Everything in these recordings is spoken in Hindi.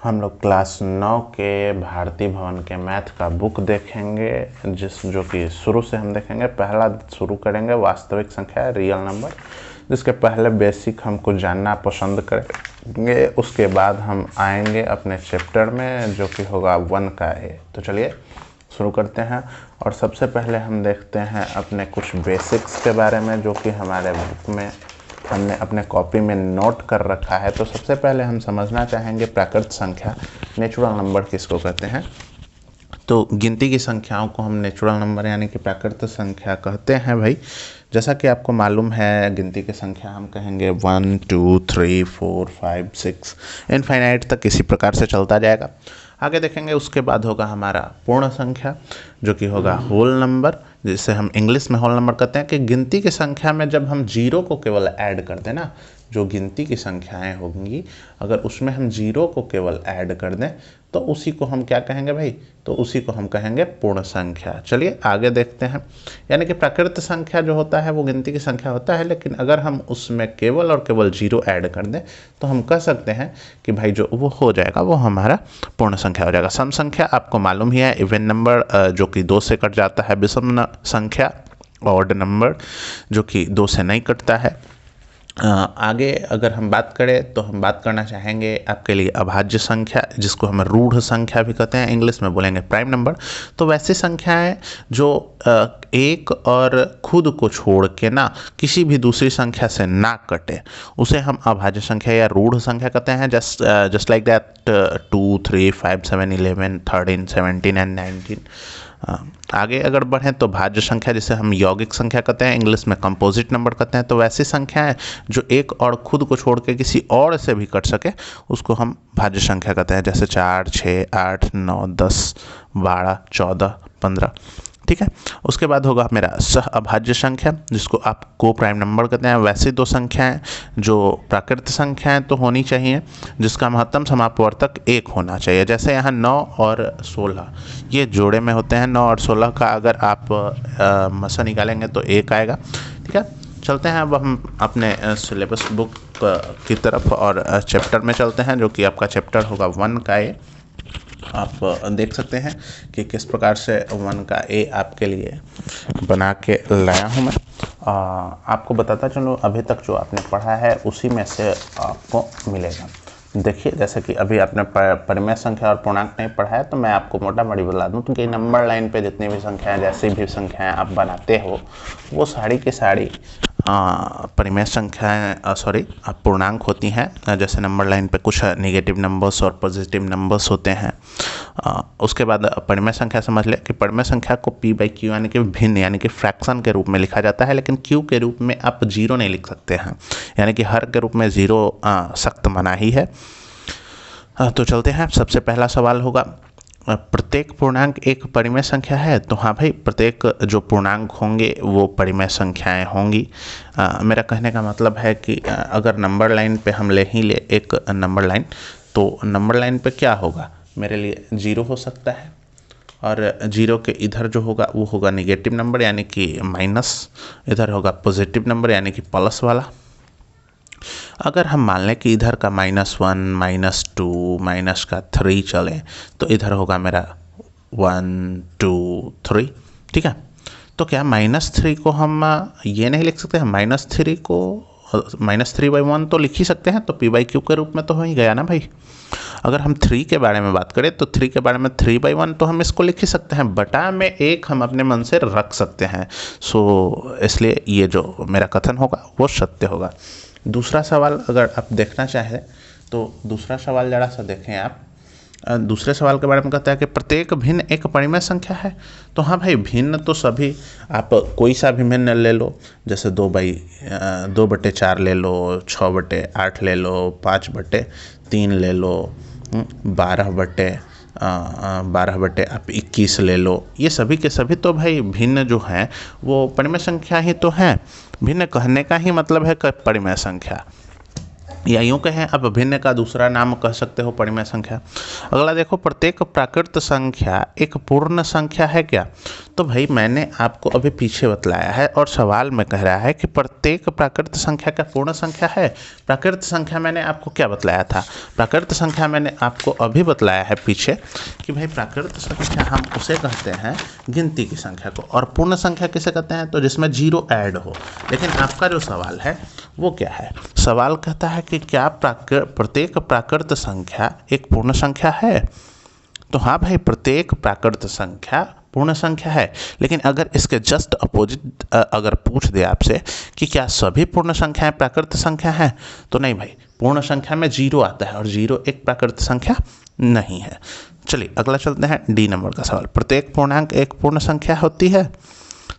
हम लोग क्लास 9 के भारती भवन के मैथ का बुक देखेंगे, जो कि शुरू से हम देखेंगे। पहला शुरू करेंगे वास्तविक संख्या, रियल नंबर, जिसके पहले बेसिक हमको जानना पसंद करेंगे। उसके बाद हम आएंगे अपने चैप्टर में, जो कि होगा 1 का ए। तो चलिए शुरू करते हैं। और सबसे पहले हम देखते हैं अपने कुछ बेसिक्स के बारे में, जो कि हमारे बुक में हमने अपने कॉपी में नोट कर रखा है। तो सबसे पहले हम समझना चाहेंगे प्राकृत संख्या, नेचुरल नंबर किसको कहते हैं। तो गिनती की संख्याओं को हम नेचुरल नंबर यानी कि प्राकृत संख्या कहते हैं भाई। जैसा कि आपको मालूम है, गिनती की संख्या हम कहेंगे 1 2 3 4 5 6 इनफाइनाइट तक इसी प्रकार से चलता जाएगा। आगे देखेंगे, उसके बाद होगा हमारा पूर्ण संख्या, जो कि होगा होल नंबर, जिसे हम इंग्लिश में होल नंबर कहते हैं। कि गिनती की संख्या में जब हम जीरो को केवल ऐड कर दें ना, जो गिनती की संख्याएं होंगी, अगर उसमें हम जीरो को केवल ऐड कर दें तो उसी को हम क्या कहेंगे भाई, तो उसी को हम कहेंगे पूर्ण संख्या। चलिए आगे देखते हैं। यानी कि प्राकृत संख्या जो होता है वो गिनती की संख्या होता है, लेकिन अगर हम उसमें केवल और केवल जीरो ऐड कर दें तो हम कह सकते हैं कि भाई जो वो हो जाएगा वो हमारा पूर्ण संख्या हो जाएगा। सम संख्या आपको मालूम ही है, इवन नंबर जो कि 2 से कट जाता है। विषम संख्या, ऑड नंबर, जो कि 2 से नहीं कटता है। आगे अगर हम बात करें तो हम बात करना चाहेंगे आपके लिए अभाज्य संख्या, जिसको हम रूढ़ संख्या भी कहते हैं, इंग्लिश में बोलेंगे प्राइम नंबर। तो वैसी संख्याएं जो एक और खुद को छोड़ के ना किसी भी दूसरी संख्या से ना कटे, उसे हम अभाज्य संख्या या रूढ़ संख्या कहते हैं। Just like that 2 3 5 7 11 13 17 and 19। आगे अगर बढ़ें तो भाज्य संख्या, जिसे हम यौगिक संख्या कहते हैं, इंग्लिश में कंपोजिट नंबर कहते हैं। तो वैसी संख्याएं जो एक और खुद को छोड़ के किसी और से भी कट सके, उसको हम भाज्य संख्या कहते हैं। जैसे 4 6 8 9 10 12 14 15। ठीक है। उसके बाद होगा मेरा सह अभाज्य संख्या, जिसको आप को प्राइम नंबर कहते हैं। वैसे दो संख्याएं जो प्राकृत संख्याएं तो होनी चाहिए, जिसका महत्तम समापवर्तक 1 होना चाहिए। जैसे यहाँ 9 और 16 ये जोड़े में होते हैं। 9 और 16 का अगर आप मसा निकालेंगे तो 1 आएगा। ठीक है। चलते हैं अब हम अपने सिलेबस बुक की तरफ और चैप्टर में चलते हैं, जो कि आपका चैप्टर होगा 1 का ए। आप देख सकते हैं कि किस प्रकार से 1 का ए आपके लिए बना के लाया हूँ मैं। आपको बताता चलूँ, अभी तक जो आपने पढ़ा है उसी में से आपको मिलेगा। देखिए, जैसे कि अभी आपने परिमेय संख्या और पूर्णांक नहीं पढ़ा है, तो मैं आपको मोटा मोटी बता दूं कि नंबर लाइन पे जितनी भी संख्याएं, जैसी भी संख्याएं आप बनाते हो, वो सारी की सारी परिमेय संख्याएं पूर्णांक होती हैं। जैसे नंबर लाइन पे कुछ नेगेटिव नंबर्स और पॉजिटिव नंबर्स होते हैं। उसके बाद परिमेय संख्या समझ ले कि परिमेय संख्या को p/q यानी कि भिन्न यानी कि फ्रैक्शन के रूप में लिखा जाता है, लेकिन q के रूप में आप जीरो नहीं लिख सकते हैं, यानी कि हर के रूप में जीरो सख्त मनाही है। तो चलते हैं। सबसे पहला सवाल होगा, प्रत्येक पूर्णांक एक परिमेय संख्या है? तो हाँ भाई, प्रत्येक जो पूर्णांक होंगे वो परिमेय संख्याएं होंगी। मेरा कहने का मतलब है कि अगर नंबर लाइन पे हम ले एक नंबर लाइन, तो नंबर लाइन पे क्या होगा, मेरे लिए जीरो हो सकता है, और जीरो के इधर जो होगा वो होगा निगेटिव नंबर यानी कि माइनस, इधर होगा पॉजिटिव नंबर यानी कि प्लस वाला। अगर हम मान लें कि इधर का -1 -2 -3 चले, तो इधर होगा मेरा 1 2 3। ठीक है। तो क्या -3 को हम ये नहीं लिख सकते हैं? -3 को -3/1 तो लिख ही सकते हैं, तो p/q के रूप में तो हो ही गया ना भाई। अगर हम 3 के बारे में बात करें तो 3 के बारे में 3/1 तो हम इसको लिख ही सकते हैं, बटा में 1 हम अपने मन से रख सकते हैं। सो इसलिए ये जो मेरा कथन होगा वो सत्य होगा। दूसरा सवाल अगर आप देखना चाहें तो दूसरा सवाल ज़रा सा देखें आप। दूसरे सवाल के बारे में कहता है कि प्रत्येक भिन्न एक परिमेय संख्या है? तो हाँ भाई, भिन्न तो सभी, आप कोई सा भी भिन्न ले लो, जैसे 2/4 ले लो, 6/8 ले लो, 5/3 ले लो, 12/21 ले लो। ये सभी के सभी तो भाई भिन्न जो हैं वो परिमेय संख्या ही तो हैं। भिन्न कहने का ही मतलब है परिमेय संख्या, या यूँ कहें अब भिन्न का दूसरा नाम कह सकते हो परिमेय संख्या। अगला देखो, प्रत्येक प्राकृत संख्या एक पूर्ण संख्या है क्या? तो तो भाई मैंने आपको अभी पीछे बतलाया है और सवाल में कह रहा है कि प्रत्येक प्राकृत संख्या का पूर्ण संख्या है। प्राकृत संख्या मैंने आपको क्या बतलाया था? प्राकृत संख्या मैंने आपको अभी बतलाया है पीछे कि भाई प्राकृत संख्या हम उसे कहते हैं गिनती की संख्या को, और पूर्ण संख्या किसे कहते हैं? तो जिसमें जीरो ऐड हो। लेकिन आपका जो सवाल है वो क्या है? सवाल कहता है कि क्या प्रत्येक प्राकृत संख्या एक पूर्ण संख्या है? तो हाँ भाई, प्रत्येक प्राकृत संख्या पूर्ण संख्या है। लेकिन अगर इसके जस्ट अपोजिट अगर पूछ दे आपसे कि क्या सभी पूर्ण संख्याएं प्राकृत संख्या हैं, तो नहीं भाई, पूर्ण संख्या में जीरो आता है और जीरो एक प्राकृत संख्या नहीं है। चलिए अगला चलते हैं, डी नंबर का सवाल। प्रत्येक पूर्णांक एक पूर्ण संख्या होती है।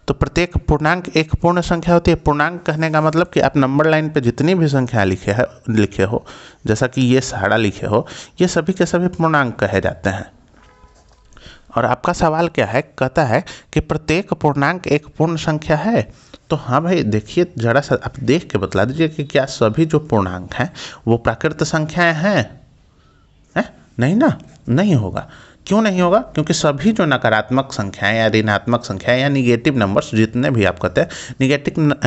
तो प्रत्येक पूर्णांक एक पूर्ण संख्या होती है। पूर्णांक कहने का मतलब कि आप नंबर लाइन पे जितनी भी संख्या लिखे हो, जैसा कि ये सारा लिखे हो, ये सभी के सभी पूर्णांक कहे जाते हैं। और आपका सवाल क्या है? कहता है कि प्रत्येक पूर्णांक एक पूर्ण संख्या है। तो हाँ भाई देखिए, जरा सा आप देख के बतला दीजिए कि क्या सभी जो पूर्णांक हैं वो प्राकृत संख्याएं हैं? नहीं ना, नहीं होगा। क्यों नहीं होगा? क्योंकि सभी जो नकारात्मक संख्याएं या ऋणात्मक संख्याएं या निगेटिव नंबर्स, जितने भी आप कहते हैं,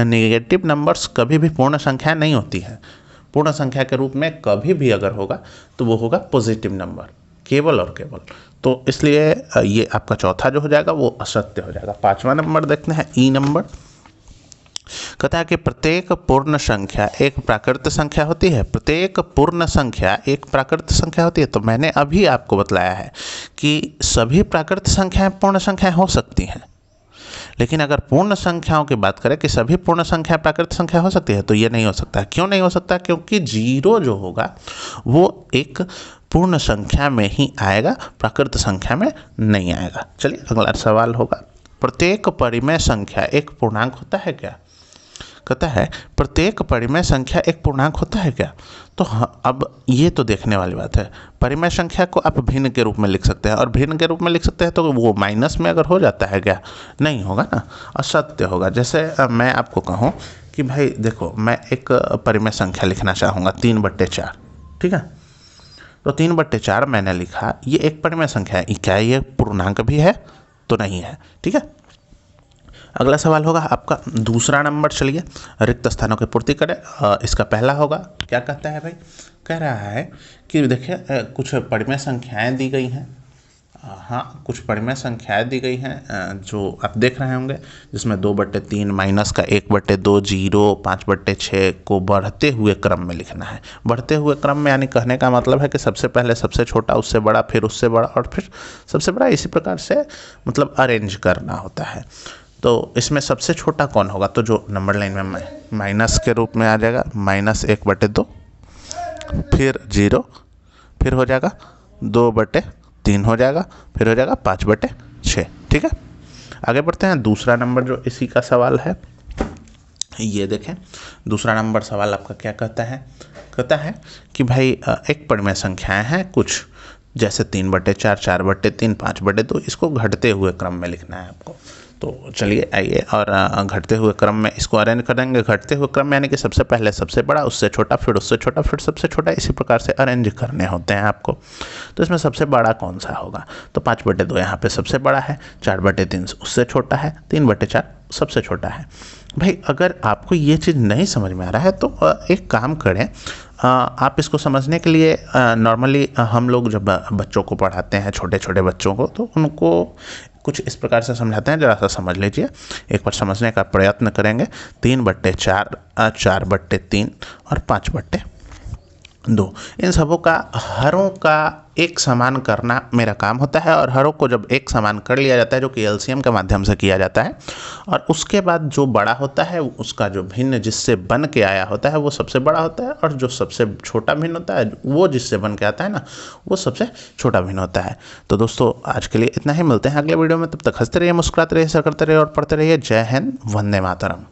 निगेटिव नंबर्स कभी भी पूर्ण संख्या नहीं होती है। पूर्ण संख्या के रूप में कभी भी अगर होगा तो वो होगा पॉजिटिव नंबर, केवल और केवल। तो इसलिए ये आपका चौथा जो हो जाएगा वो असत्य हो जाएगा। पांचवा नंबर देखते हैं, ई नंबर। कहता है कि प्रत्येक पूर्ण संख्या एक प्राकृत संख्या होती है। प्रत्येक पूर्ण संख्या एक प्राकृत संख्या होती है। तो मैंने अभी आपको बतलाया है कि सभी प्राकृत संख्याएं पूर्ण संख्याएं हो सकती हैं। लेकिन अगर पूर्ण संख्याओं की बात करें कि सभी पूर्ण संख्या प्राकृत संख्या हो सकती है, तो ये नहीं हो सकता। क्यों नहीं हो सकता? क्योंकि जीरो जो होगा वो एक पूर्ण संख्या में ही आएगा, प्राकृत संख्या में नहीं आएगा। चलिए अगला सवाल होगा, प्रत्येक परिमेय संख्या एक पूर्णांक होता है क्या? कहता है प्रत्येक परिमेय संख्या एक पूर्णांक होता है क्या? तो हाँ, अब ये तो देखने वाली बात है। परिमेय संख्या को आप भिन्न के रूप में लिख सकते हैं, और भिन्न के रूप में लिख सकते हैं तो वो माइनस में अगर हो जाता है क्या? नहीं होगा ना, असत्य होगा। जैसे मैं आपको कहूँ कि भाई देखो, मैं एक परिमेय संख्या लिखना चाहूँगा 3/4, ठीक है? तो 3/4 मैंने लिखा, ये एक परिमेय संख्या है। क्या ये पूर्णांक भी है? तो नहीं है, ठीक है। अगला सवाल होगा आपका दूसरा नंबर। चलिए रिक्त स्थानों की पूर्ति करें। इसका पहला होगा, क्या कहता है भाई? कह रहा है कि देखिए कुछ परिमेय संख्याएं दी गई हैं। हाँ, कुछ परिमेय संख्याएं दी गई हैं जो आप देख रहे होंगे, जिसमें 2/3 माइनस का 1/2 जीरो 5/6 को बढ़ते हुए क्रम में लिखना है। बढ़ते हुए क्रम में यानी कहने का मतलब है कि सबसे पहले सबसे छोटा, उससे बड़ा, फिर उससे बड़ा और फिर सबसे बड़ा, इसी प्रकार से मतलब अरेंज करना होता है। तो इसमें सबसे छोटा कौन होगा? तो जो नंबर लाइन में माइनस के रूप में आ जाएगा, -1/2, फिर 0, फिर हो जाएगा 2/3 हो जाएगा, फिर हो जाएगा 5/6, ठीक है। आगे बढ़ते हैं, दूसरा नंबर जो इसी का सवाल है, ये देखें। दूसरा नंबर सवाल आपका क्या कहता है? कहता है कि भाई एक परिमेय संख्याएं हैं कुछ, जैसे 3/4, 4/3, 5/2, इसको घटते हुए क्रम में लिखना है आपको। तो चलिए आइए और घटते हुए क्रम में इसको अरेंज करेंगे। घटते हुए क्रम में यानी कि सबसे पहले सबसे बड़ा, उससे छोटा, फिर उससे छोटा, फिर सबसे छोटा, इसी प्रकार से अरेंज करने होते हैं आपको। तो इसमें सबसे बड़ा कौन सा होगा? तो 5/2 यहाँ पे सबसे बड़ा है, 4/3 उससे छोटा है, 3/4 सबसे छोटा है। भाई अगर आपको ये चीज़ नहीं समझ में आ रहा है तो एक काम करें, आप इसको समझने के लिए नॉर्मली हम लोग जब बच्चों को पढ़ाते हैं, छोटे छोटे बच्चों को, तो उनको कुछ इस प्रकार से समझाते हैं। जरा सा समझ लीजिए, एक बार समझने का प्रयत्न करेंगे। 3/4, 4/3 और 5/2, इन सबों का हरों का एक समान करना मेरा काम होता है। और हरों को जब एक समान कर लिया जाता है, जो कि एलसीएम के माध्यम से किया जाता है, और उसके बाद जो बड़ा होता है उसका जो भिन्न जिससे बन के आया होता है वो सबसे बड़ा होता है, और जो सबसे छोटा भिन्न होता है वो जिससे बन के आता है ना, वो सबसे छोटा भिन्न होता है। तो दोस्तों आज के लिए इतना ही, मिलते हैं अगले वीडियो में। तब तक हंसते रहिए, मुस्कुराते रहिए, सर करते रहिए और पढ़ते रहिए। जय हिंद, वंदे मातरम।